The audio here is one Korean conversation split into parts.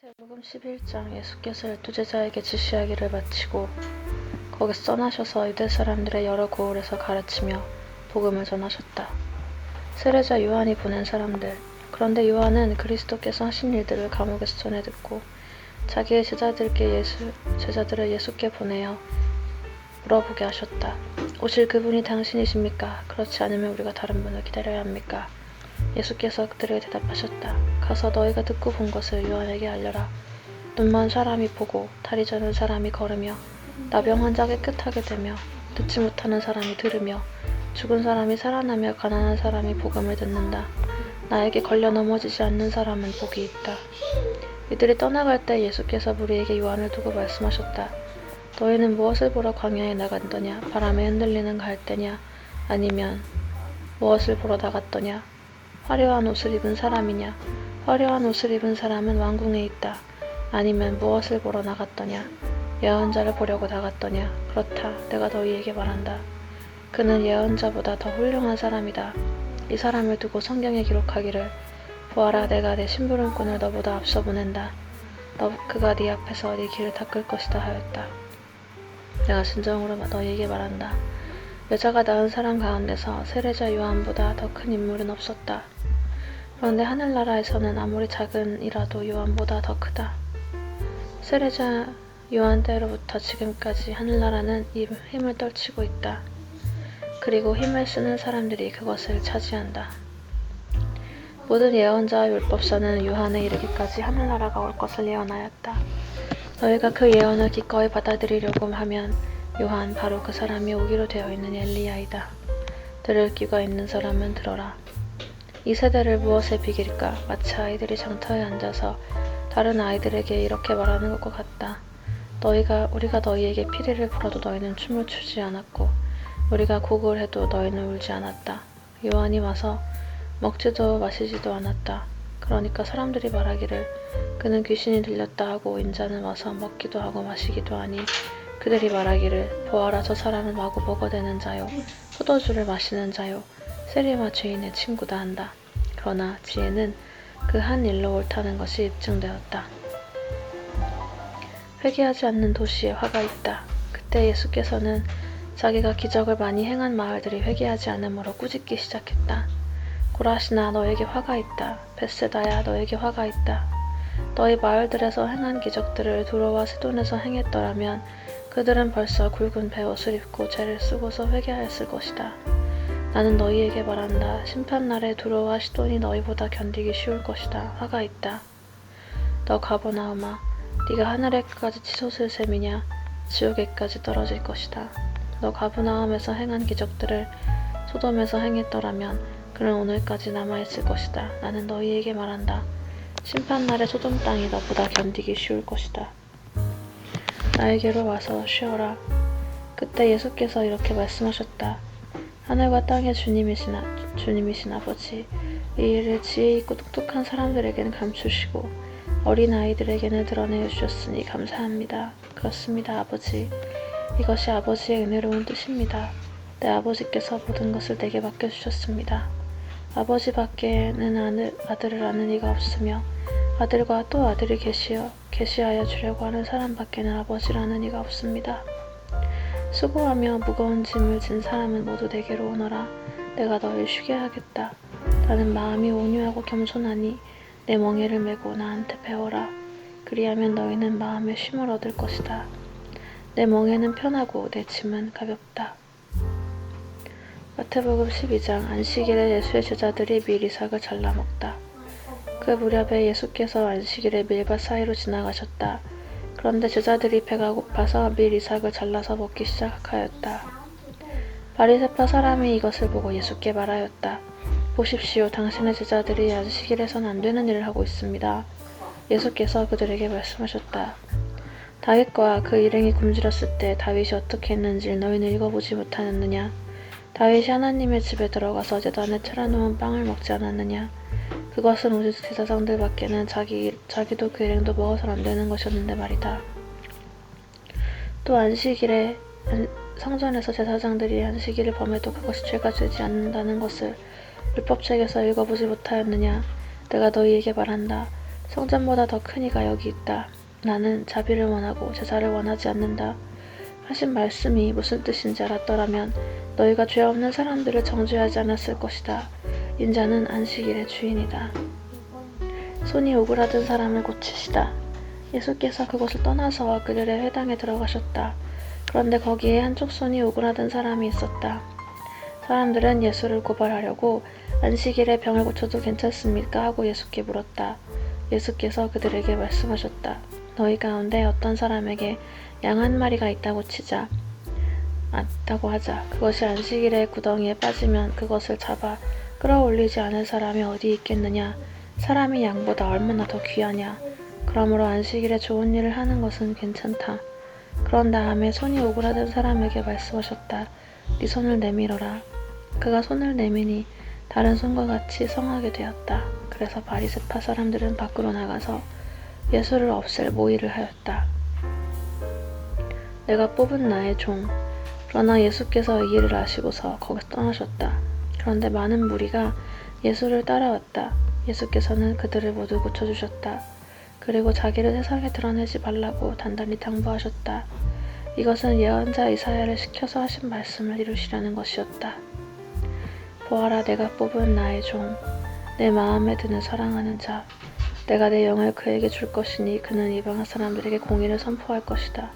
마태복음 11장. 예수께서 12제자에게 지시하기를 마치고 거기서 떠나셔서 유대 사람들의 여러 고을에서 가르치며 복음을 전하셨다. 세례자 요한이 보낸 사람들. 그런데 요한은 그리스도께서 하신 일들을 감옥에서 전해 듣고 자기의 제자들을 예수께 보내어 물어보게 하셨다. 오실 그분이 당신이십니까? 그렇지 않으면 우리가 다른 분을 기다려야 합니까? 예수께서 그들에게 대답하셨다. 가서 너희가 듣고 본 것을 요한에게 알려라. 눈먼 사람이 보고 다리 저는 사람이 걸으며 나병 환자 깨끗하게 되며 듣지 못하는 사람이 들으며 죽은 사람이 살아나며 가난한 사람이 복음을 듣는다. 나에게 걸려 넘어지지 않는 사람은 복이 있다. 이들이 떠나갈 때 예수께서 무리에게 요한을 두고 말씀하셨다. 너희는 무엇을 보러 광야에 나갔더냐? 바람에 흔들리는 갈대냐? 아니면 무엇을 보러 나갔더냐? 화려한 옷을 입은 사람이냐? 화려한 옷을 입은 사람은 왕궁에 있다. 아니면 무엇을 보러 나갔더냐? 예언자를 보려고 나갔더냐? 그렇다. 내가 너희에게 말한다. 그는 예언자보다 더 훌륭한 사람이다. 이 사람을 두고 성경에 기록하기를 보아라, 내가 내 심부름꾼을 너보다 앞서 보낸다. 그가 네 앞에서 네 길을 닦을 것이다 하였다. 내가 진정으로 너희에게 말한다. 여자가 낳은 사람 가운데서 세례자 요한보다 더 큰 인물은 없었다. 그런데 하늘나라에서는 아무리 작은 이라도 요한보다 더 크다. 세례자 요한 때로부터 지금까지 하늘나라는 힘을 떨치고 있다. 그리고 힘을 쓰는 사람들이 그것을 차지한다. 모든 예언자와 율법서는 요한에 이르기까지 하늘나라가 올 것을 예언하였다. 너희가 그 예언을 기꺼이 받아들이려고 하면 요한 바로 그 사람이 오기로 되어 있는 엘리야이다. 들을 귀가 있는 사람은 들어라. 이 세대를 무엇에 비길까? 마치 아이들이 장터에 앉아서 다른 아이들에게 이렇게 말하는 것과 같다. 우리가 너희에게 피리를 불어도 너희는 춤을 추지 않았고 우리가 곡을 해도 너희는 울지 않았다. 요한이 와서 먹지도 마시지도 않았다. 그러니까 사람들이 말하기를 그는 귀신이 들렸다 하고 인자는 와서 먹기도 하고 마시기도 하니 그들이 말하기를 보아라, 저 사람은 마구 먹어대는 자요 포도주를 마시는 자요 세리와 죄인의 친구다 한다. 그러나 지혜는 그 한 일로 옳다는 것이 입증되었다. 회개하지 않는 도시에 화가 있다. 그때 예수께서는 자기가 기적을 많이 행한 마을들이 회개하지 않으므로 꾸짖기 시작했다. 고라시나, 너에게 화가 있다. 벳세다야, 너에게 화가 있다. 너희 마을들에서 행한 기적들을 두로와 시돈에서 행했더라면 그들은 벌써 굵은 베옷을 입고 죄를 쓰고서 회개하였을 것이다. 나는 너희에게 말한다. 심판날에 두로와 시돈이 너희보다 견디기 쉬울 것이다. 화가 있다. 너 가버나움아, 네가 하늘에 끝까지 치솟을 셈이냐? 지옥에까지 떨어질 것이다. 너 가버나움에서 행한 기적들을 소돔에서 행했더라면 그는 오늘까지 남아있을 것이다. 나는 너희에게 말한다. 심판날에 소돔 땅이 너보다 견디기 쉬울 것이다. 나에게로 와서 쉬어라. 그때 예수께서 이렇게 말씀하셨다. 하늘과 땅의 주님이신 아버지, 이 일을 지혜 있고 똑똑한 사람들에게는 감추시고 어린 아이들에게는 드러내 주셨으니 감사합니다. 그렇습니다, 아버지. 이것이 아버지의 은혜로운 뜻입니다. 내 아버지께서 모든 것을 내게 맡겨주셨습니다. 아버지 밖에는 아들을 아는 이가 없으며 아들과 또 아들이 계시하여 주려고 하는 사람 밖에는 아버지를 아는 이가 없습니다. 수고하며 무거운 짐을 진 사람은 모두 내게로 오너라. 내가 너를 쉬게 하겠다. 나는 마음이 온유하고 겸손하니 내 멍에를 메고 나한테 배워라. 그리하면 너희는 마음의 쉼을 얻을 것이다. 내 멍에는 편하고 내 짐은 가볍다. 마태복음 12장. 안식일에 예수의 제자들이 밀 이삭을 잘라 먹다. 그 무렵에 예수께서 안식일에 밀밭 사이로 지나가셨다. 그런데 제자들이 배가 고파서 밀 이삭을 잘라서 먹기 시작하였다. 바리새파 사람이 이것을 보고 예수께 말하였다. 보십시오, 당신의 제자들이 안식일에선 안 되는 일을 하고 있습니다. 예수께서 그들에게 말씀하셨다. 다윗과 그 일행이 굶주렸을 때 다윗이 어떻게 했는지 너희는 읽어보지 못하였느냐? 다윗이 하나님의 집에 들어가서 제단에 차려놓은 빵을 먹지 않았느냐? 그것은 오직 제사장들 밖에는 자기도 그 일행도 먹어서는 안 되는 것이었는데 말이다. 또 안식일에 성전에서 제사장들이 안식일을 범해도 그것이 죄가 되지 않는다는 것을 율법책에서 읽어보지 못하였느냐? 내가 너희에게 말한다. 성전보다 더 큰 이가 여기 있다. 나는 자비를 원하고 제사를 원하지 않는다. 하신 말씀이 무슨 뜻인지 알았더라면 너희가 죄 없는 사람들을 정죄하지 않았을 것이다. 인자는 안식일의 주인이다. 손이 오그라든 사람을 고치시다. 예수께서 그곳을 떠나서 그들의 회당에 들어가셨다. 그런데 거기에 한쪽 손이 오그라든 사람이 있었다. 사람들은 예수를 고발하려고 안식일에 병을 고쳐도 괜찮습니까? 하고 예수께 물었다. 예수께서 그들에게 말씀하셨다. 너희 가운데 어떤 사람에게 양 한 마리가 있다고 하자. 그것이 안식일에 구덩이에 빠지면 그것을 잡아 끌어올리지 않을 사람이 어디 있겠느냐. 사람이 양보다 얼마나 더 귀하냐. 그러므로 안식일에 좋은 일을 하는 것은 괜찮다. 그런 다음에 손이 오그라든 사람에게 말씀하셨다. 네 손을 내밀어라. 그가 손을 내미니 다른 손과 같이 성하게 되었다. 그래서 바리새파 사람들은 밖으로 나가서 예수를 없앨 모의를 하였다. 내가 뽑은 나의 종. 그러나 예수께서 이 일을 아시고서 거기서 떠나셨다. 그런데 많은 무리가 예수를 따라왔다. 예수께서는 그들을 모두 고쳐주셨다. 그리고 자기를 세상에 드러내지 말라고 단단히 당부하셨다. 이것은 예언자 이사야를 시켜서 하신 말씀을 이루시려는 것이었다. 보아라, 내가 뽑은 나의 종, 내 마음에 드는 사랑하는 자. 내가 내 영을 그에게 줄 것이니 그는 이방 사람들에게 공의를 선포할 것이다.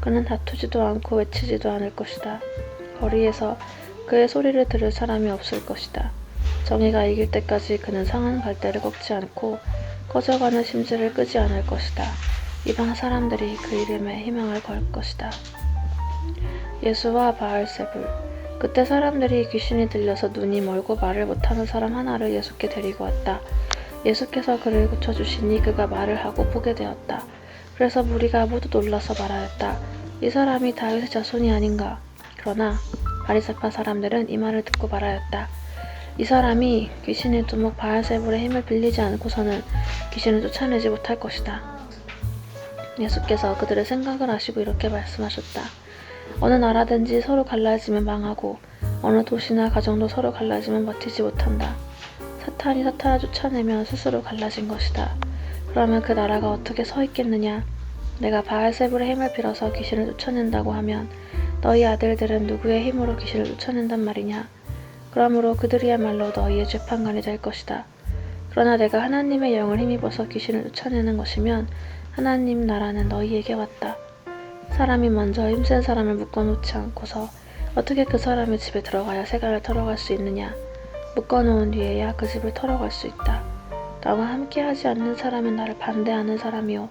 그는 다투지도 않고 외치지도 않을 것이다. 거리에서 그의 소리를 들을 사람이 없을 것이다. 정의가 이길 때까지 그는 상한 갈대를 꺾지 않고 꺼져가는 심지를 끄지 않을 것이다. 이방 사람들이 그 이름에 희망을 걸 것이다. 예수와 바알세불. 그때 사람들이 귀신이 들려서 눈이 멀고 말을 못하는 사람 하나를 예수께 데리고 왔다. 예수께서 그를 고쳐주시니 그가 말을 하고 보게 되었다. 그래서 무리가 모두 놀라서 말하였다. 이 사람이 다윗의 자손이 아닌가. 그러나 바리새파 사람들은 이 말을 듣고 말하였다. 이 사람이 귀신의 두목 바알세불의 힘을 빌리지 않고서는 귀신을 쫓아내지 못할 것이다. 예수께서 그들의 생각을 아시고 이렇게 말씀하셨다. 어느 나라든지 서로 갈라지면 망하고 어느 도시나 가정도 서로 갈라지면 버티지 못한다. 사탄이 사탄을 쫓아내면 스스로 갈라진 것이다. 그러면 그 나라가 어떻게 서 있겠느냐? 내가 바알세불의 힘을 빌어서 귀신을 쫓아낸다고 하면 너희 아들들은 누구의 힘으로 귀신을 쫓아낸단 말이냐? 그러므로 그들이야말로 너희의 재판관이 될 것이다. 그러나 내가 하나님의 영을 힘입어서 귀신을 쫓아내는 것이면 하나님 나라는 너희에게 왔다. 사람이 먼저 힘센 사람을 묶어놓지 않고서 어떻게 그 사람의 집에 들어가야 세간을 털어갈 수 있느냐? 묶어놓은 뒤에야 그 집을 털어갈 수 있다. 나와 함께 하지 않는 사람은 나를 반대하는 사람이요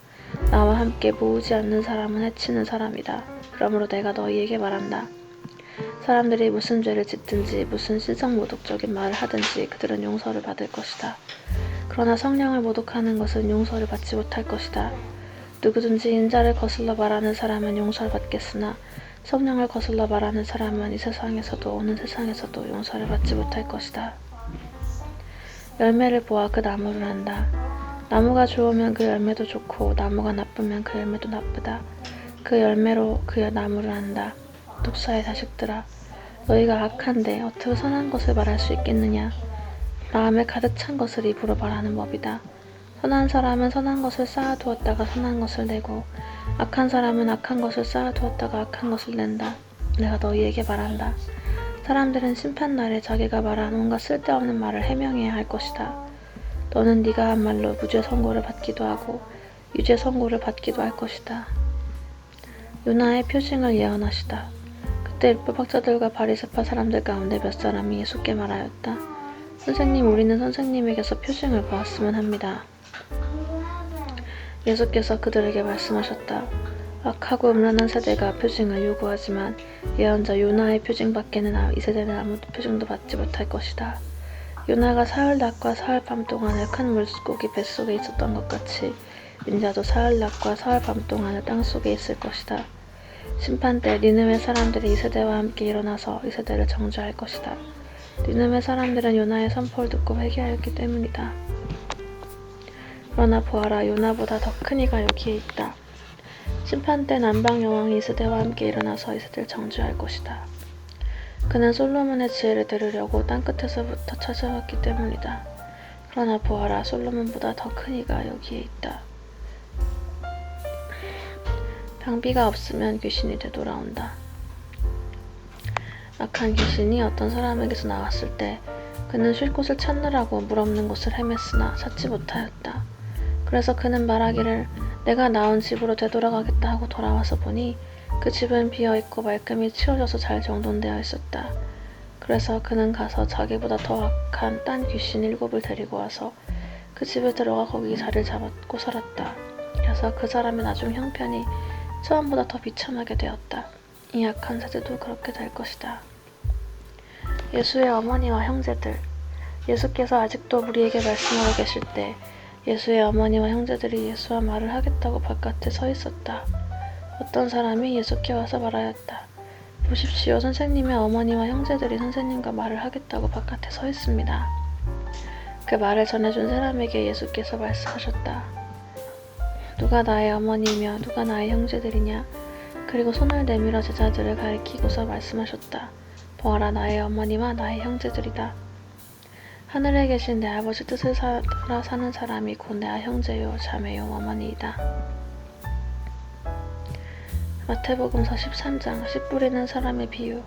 나와 함께 모으지 않는 사람은 해치는 사람이다. 그러므로 내가 너희에게 말한다. 사람들이 무슨 죄를 짓든지 무슨 신성모독적인 말을 하든지 그들은 용서를 받을 것이다. 그러나 성령을 모독하는 것은 용서를 받지 못할 것이다. 누구든지 인자를 거슬러 말하는 사람은 용서를 받겠으나 성령을 거슬러 말하는 사람은 이 세상에서도 오는 세상에서도 용서를 받지 못할 것이다. 열매를 보아 그 나무를 안다. 나무가 좋으면 그 열매도 좋고 나무가 나쁘면 그 열매도 나쁘다. 그 열매로 그 나무를 안다. 독사의 자식들아, 너희가 악한데 어떻게 선한 것을 말할 수 있겠느냐? 마음에 가득 찬 것을 입으로 말하는 법이다. 선한 사람은 선한 것을 쌓아두었다가 선한 것을 내고 악한 사람은 악한 것을 쌓아두었다가 악한 것을 낸다. 내가 너희에게 말한다. 사람들은 심판날에 자기가 말한 온갖 쓸데없는 말을 해명해야 할 것이다. 너는 네가 한 말로 무죄 선고를 받기도 하고 유죄 선고를 받기도 할 것이다. 요나의 표징을 예언하시다. 그때 율법학자들과 바리새파 사람들 가운데 몇 사람이 예수께 말하였다. 선생님, 우리는 선생님에게서 표징을 보았으면 합니다. 예수께서 그들에게 말씀하셨다. 악하고 음란한 세대가 표징을 요구하지만 예언자 요나의 표징밖에는 이 세대는 아무 표징도 받지 못할 것이다. 요나가 사흘 낮과 사흘 밤 동안을 큰 물고기 뱃속에 있었던 것 같이 인자도 사흘 낮과 사흘 밤 동안을 땅속에 있을 것이다. 심판 때 니느웨 사람들이 이 세대와 함께 일어나서 이 세대를 정죄할 것이다. 니느웨 사람들은 요나의 선포를 듣고 회개하였기 때문이다. 그러나 보아라, 요나보다 더 큰 이가 여기에 있다. 심판 때 남방 여왕이 이 세대와 함께 일어나서 이 세대를 정죄할 것이다. 그는 솔로몬의 지혜를 들으려고 땅끝에서부터 찾아왔기 때문이다. 그러나 보아라, 솔로몬보다 더 큰 이가 여기에 있다. 방비가 없으면 귀신이 되돌아온다. 악한 귀신이 어떤 사람에게서 나왔을 때 그는 쉴 곳을 찾느라고 물 없는 곳을 헤맸으나 찾지 못하였다. 그래서 그는 말하기를 내가 나온 집으로 되돌아가겠다 하고 돌아와서 보니 그 집은 비어있고 말끔히 치워져서 잘 정돈되어 있었다. 그래서 그는 가서 자기보다 더 악한 딴 귀신 7을 데리고 와서 그 집에 들어가 거기 자리를 잡았고 살았다. 그래서 그 사람의 나중 형편이 처음보다 더 비참하게 되었다. 이 악한 세대도 그렇게 될 것이다. 예수의 어머니와 형제들. 예수께서 아직도 우리에게 말씀하고 계실 때 예수의 어머니와 형제들이 예수와 말을 하겠다고 바깥에 서 있었다. 어떤 사람이 예수께 와서 말하였다. 보십시오, 선생님의 어머니와 형제들이 선생님과 말을 하겠다고 바깥에 서 있습니다. 그 말을 전해준 사람에게 예수께서 말씀하셨다. 누가 나의 어머니며 누가 나의 형제들이냐? 그리고 손을 내밀어 제자들을 가리키고서 말씀하셨다. 보아라, 나의 어머니와 나의 형제들이다. 하늘에 계신 내 아버지 뜻을 따라 사는 사람이 곧 내 형제요, 자매요, 어머니이다. 마태복음서 13장 씨 뿌리는 사람의 비유.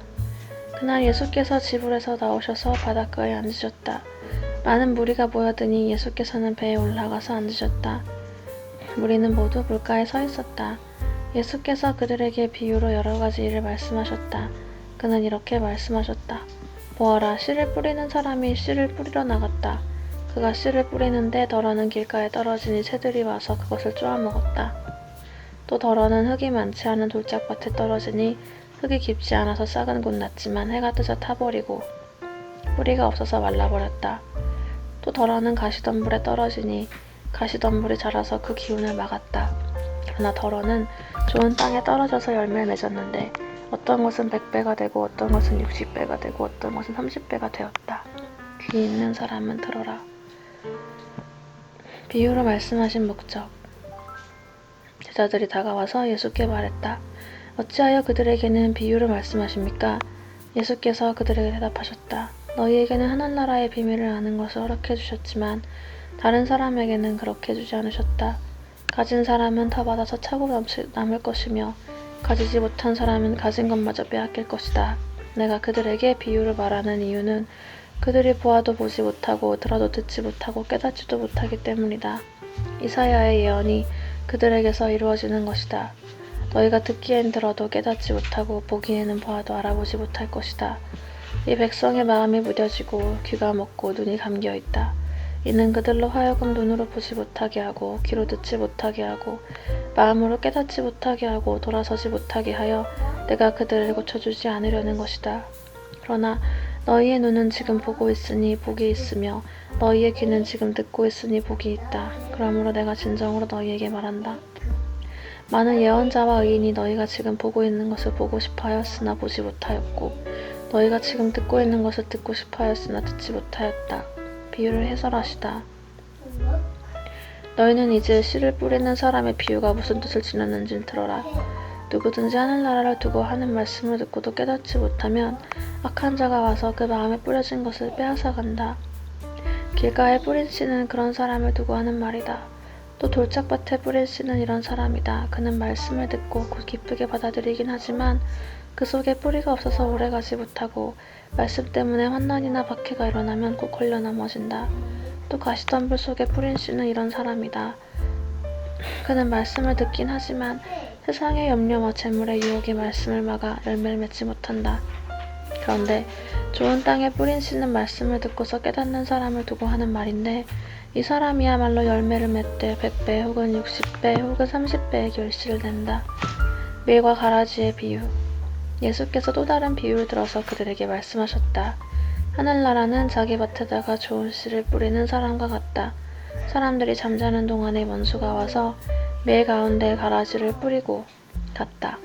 그날 예수께서 지불에서 나오셔서 바닷가에 앉으셨다. 많은 무리가 모여드니 예수께서는 배에 올라가서 앉으셨다. 무리는 모두 물가에 서 있었다. 예수께서 그들에게 비유로 여러 가지 일을 말씀하셨다. 그는 이렇게 말씀하셨다. 보아라, 씨를 뿌리는 사람이 씨를 뿌리러 나갔다. 그가 씨를 뿌리는데 덜어는 길가에 떨어지니 새들이 와서 그것을 쪼아먹었다. 또 덜어는 흙이 많지 않은 돌짝밭에 떨어지니 흙이 깊지 않아서 싹은 곧 났지만 해가 뜨자 타버리고 뿌리가 없어서 말라버렸다. 또 덜어는 가시덤불에 떨어지니 가시덤불이 자라서 그 기운을 막았다. 그러나 덜어는 좋은 땅에 떨어져서 열매를 맺었는데 어떤 것은 100배가 되고 어떤 것은 60배가 되고 어떤 것은 30배가 되었다. 귀 있는 사람은 들어라. 비유로 말씀하신 목적. 제자들이 다가와서 예수께 말했다. 어찌하여 그들에게는 비유로 말씀하십니까? 예수께서 그들에게 대답하셨다. 너희에게는 하늘나라의 비밀을 아는 것을 허락해 주셨지만 다른 사람에게는 그렇게 해주지 않으셨다. 가진 사람은 더 받아서 차고 남을 것이며 가지지 못한 사람은 가진 것마저 빼앗길 것이다. 내가 그들에게 비유를 말하는 이유는 그들이 보아도 보지 못하고 들어도 듣지 못하고 깨닫지도 못하기 때문이다. 이사야의 예언이 그들에게서 이루어지는 것이다. 너희가 듣기엔 들어도 깨닫지 못하고 보기에는 보아도 알아보지 못할 것이다. 이 백성의 마음이 무뎌지고 귀가 먹고 눈이 감겨 있다. 이는 그들로 하여금 눈으로 보지 못하게 하고 귀로 듣지 못하게 하고 마음으로 깨닫지 못하게 하고 돌아서지 못하게 하여 내가 그들을 고쳐주지 않으려는 것이다. 그러나 너희의 눈은 지금 보고 있으니 복이 있으며 너희의 귀는 지금 듣고 있으니 복이 있다. 그러므로 내가 진정으로 너희에게 말한다. 많은 예언자와 의인이 너희가 지금 보고 있는 것을 보고 싶어 하였으나 보지 못하였고 너희가 지금 듣고 있는 것을 듣고 싶어 하였으나 듣지 못하였다. 비유를 해설하시다. 너희는 이제 씨를 뿌리는 사람의 비유가 무슨 뜻을 지녔는지를 들어라. 누구든지 하늘나라를 두고 하는 말씀을 듣고도 깨닫지 못하면 악한 자가 와서 그 마음에 뿌려진 것을 빼앗아 간다. 길가에 뿌린 씨는 그런 사람을 두고 하는 말이다. 또 돌짝밭에 뿌린 씨는 이런 사람이다. 그는 말씀을 듣고 곧 기쁘게 받아들이긴 하지만 그 속에 뿌리가 없어서 오래가지 못하고 말씀 때문에 환난이나 박해가 일어나면 꼭 걸려 넘어진다. 또 가시덤불 속에 뿌린 씨는 이런 사람이다. 그는 말씀을 듣긴 하지만 세상의 염려와 재물의 유혹이 말씀을 막아 열매를 맺지 못한다. 그런데 좋은 땅에 뿌린 씨는 말씀을 듣고서 깨닫는 사람을 두고 하는 말인데 이 사람이야말로 열매를 맺되 100배 혹은 60배 혹은 30배의 결실을 낸다. 밀과 가라지의 비유. 예수께서 또 다른 비유를 들어서 그들에게 말씀하셨다. 하늘나라는 자기 밭에다가 좋은 씨를 뿌리는 사람과 같다. 사람들이 잠자는 동안에 원수가 와서 밀 가운데 가라지를 뿌리고 갔다.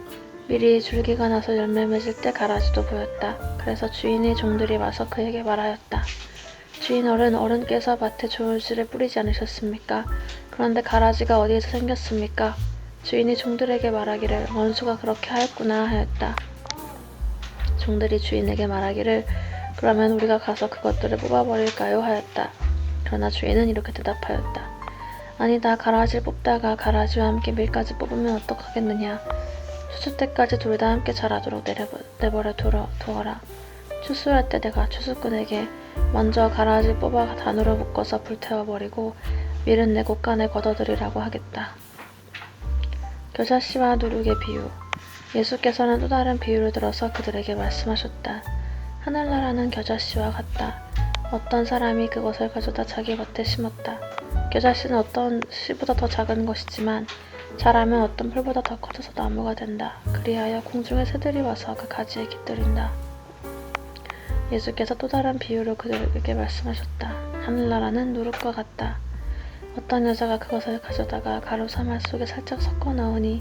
밀이 줄기가 나서 열매 맺을 때 가라지도 보였다. 그래서 주인의 종들이 와서 그에게 말하였다. 주인 어른께서 밭에 좋은 씨를 뿌리지 않으셨습니까? 그런데 가라지가 어디에서 생겼습니까? 주인이 종들에게 말하기를 원수가 그렇게 하였구나 하였다. 종들이 주인에게 말하기를 그러면 우리가 가서 그것들을 뽑아버릴까요? 하였다. 그러나 주인은 이렇게 대답하였다. 아니다. 가라지를 뽑다가 가라지와 함께 밀까지 뽑으면 어떡하겠느냐. 추수 때까지 둘 다 함께 자라도록 내버려 두어라. 추수할 때 내가 추수꾼에게 먼저 가라지 뽑아 단으로 묶어서 불태워버리고 밀은 내 곳간에 걷어들이라고 하겠다. 겨자씨와 누룩의 비유. 예수께서는 또 다른 비유를 들어서 그들에게 말씀하셨다. 하늘나라는 겨자씨와 같다. 어떤 사람이 그것을 가져다 자기 밭에 심었다. 겨자씨는 어떤 씨보다 더 작은 것이지만 자라면 어떤 풀보다 더 커져서 나무가 된다. 그리하여 공중의 새들이 와서 그 가지에 깃들인다. 예수께서 또 다른 비유로 그들에게 말씀하셨다. 하늘나라는 누룩과 같다. 어떤 여자가 그것을 가져다가 가루 사말 속에 살짝 섞어 넣으니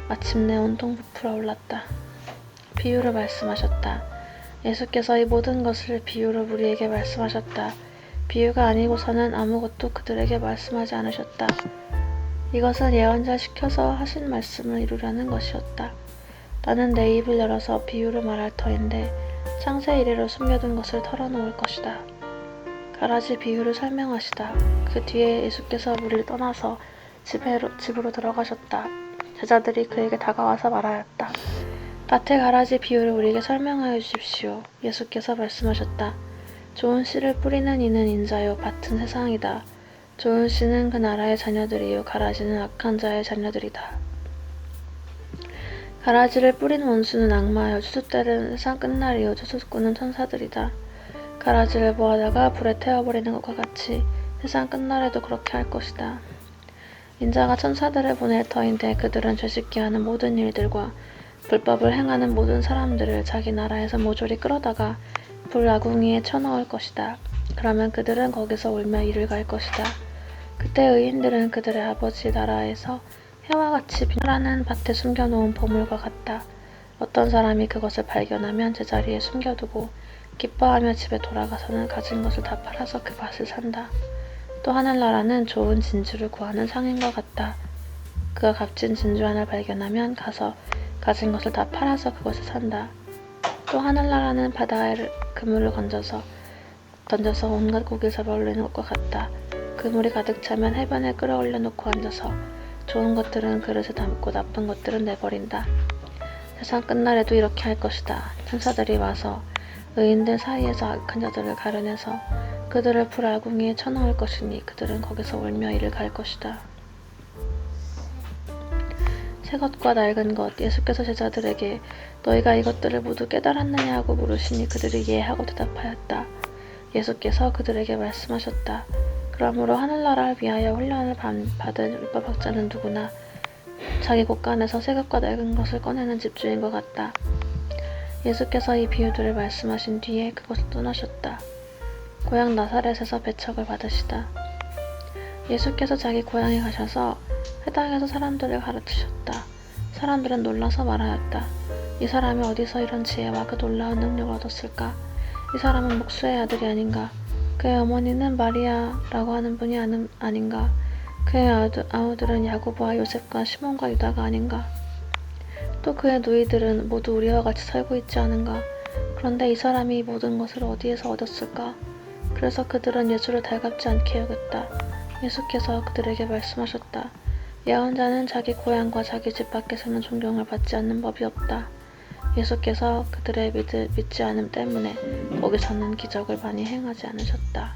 마침내 온통 부풀어 올랐다. 비유를 말씀하셨다. 예수께서 이 모든 것을 비유로 우리에게 말씀하셨다. 비유가 아니고서는 아무것도 그들에게 말씀하지 않으셨다. 이것은 예언자시켜서 하신 말씀을 이루려는 것이었다. 나는 내 입을 열어서 비유를 말할 터인데 창세 이래로 숨겨둔 것을 털어놓을 것이다. 가라지 비유를 설명하시다. 그 뒤에 예수께서 우리를 떠나서 집으로 들어가셨다. 제자들이 그에게 다가와서 말하였다. 밭의 가라지 비유를 우리에게 설명하여 주십시오. 예수께서 말씀하셨다. 좋은 씨를 뿌리는 이는 인자요 밭은 세상이다. 좋은 씨는 그 나라의 자녀들이요 가라지는 악한 자의 자녀들이다. 가라지를 뿌린 원수는 악마요 추수 때는 세상 끝날이요 추수꾼은 천사들이다. 가라지를 모아다가 불에 태워버리는 것과 같이 세상 끝날에도 그렇게 할 것이다. 인자가 천사들을 보낼 터인데 그들은 죄짓게 하는 모든 일들과 불법을 행하는 모든 사람들을 자기 나라에서 모조리 끌어다가 불아궁이에 쳐넣을 것이다. 그러면 그들은 거기서 울며 이를 갈 것이다. 그때 의인들은 그들의 아버지 나라에서 해와 같이 빛나는 밭에 숨겨놓은 보물과 같다. 어떤 사람이 그것을 발견하면 제자리에 숨겨두고 기뻐하며 집에 돌아가서는 가진 것을 다 팔아서 그 밭을 산다. 또 하늘나라는 좋은 진주를 구하는 상인과 같다. 그가 값진 진주 하나를 발견하면 가서 가진 것을 다 팔아서 그것을 산다. 또 하늘나라는 바다에 그물을 던져서 온갖 고기를 잡아 올리는 것과 같다. 그물이 가득 차면 해변에 끌어올려 놓고 앉아서 좋은 것들은 그릇에 담고 나쁜 것들은 내버린다. 세상 끝날에도 이렇게 할 것이다. 천사들이 와서 의인들 사이에서 악한 자들을 가려내서 그들을 불아궁이에 쳐넣을 것이니 그들은 거기서 울며 이를 갈 것이다. 새것과 낡은 것. 예수께서 제자들에게 너희가 이것들을 모두 깨달았느냐고 물으시니 그들이 예 하고 대답하였다. 예수께서 그들에게 말씀하셨다. 그러므로 하늘나라를 위하여 훈련을 받은 율법학자는 누구나 자기 곳간에서 새것과 낡은 것을 꺼내는 집주인과 같다. 예수께서 이 비유들을 말씀하신 뒤에 그곳을 떠나셨다. 고향 나사렛에서 배척을 받으시다. 예수께서 자기 고향에 가셔서 회당에서 사람들을 가르치셨다. 사람들은 놀라서 말하였다. 이 사람이 어디서 이런 지혜와 그 놀라운 능력을 얻었을까? 이 사람은 목수의 아들이 아닌가? 그의 어머니는 마리아라고 하는 분이 아닌가? 그의 아우들은 야고보와 요셉과 시몬과 유다가 아닌가? 또 그의 누이들은 모두 우리와 같이 살고 있지 않은가? 그런데 이 사람이 이 모든 것을 어디에서 얻었을까? 그래서 그들은 예수를 달갑지 않게 여겼다. 예수께서 그들에게 말씀하셨다. 예언자는 자기 고향과 자기 집 밖에서는 존경을 받지 않는 법이 없다. 예수께서 그들의 믿지 않음 때문에 거기서는 기적을 많이 행하지 않으셨다.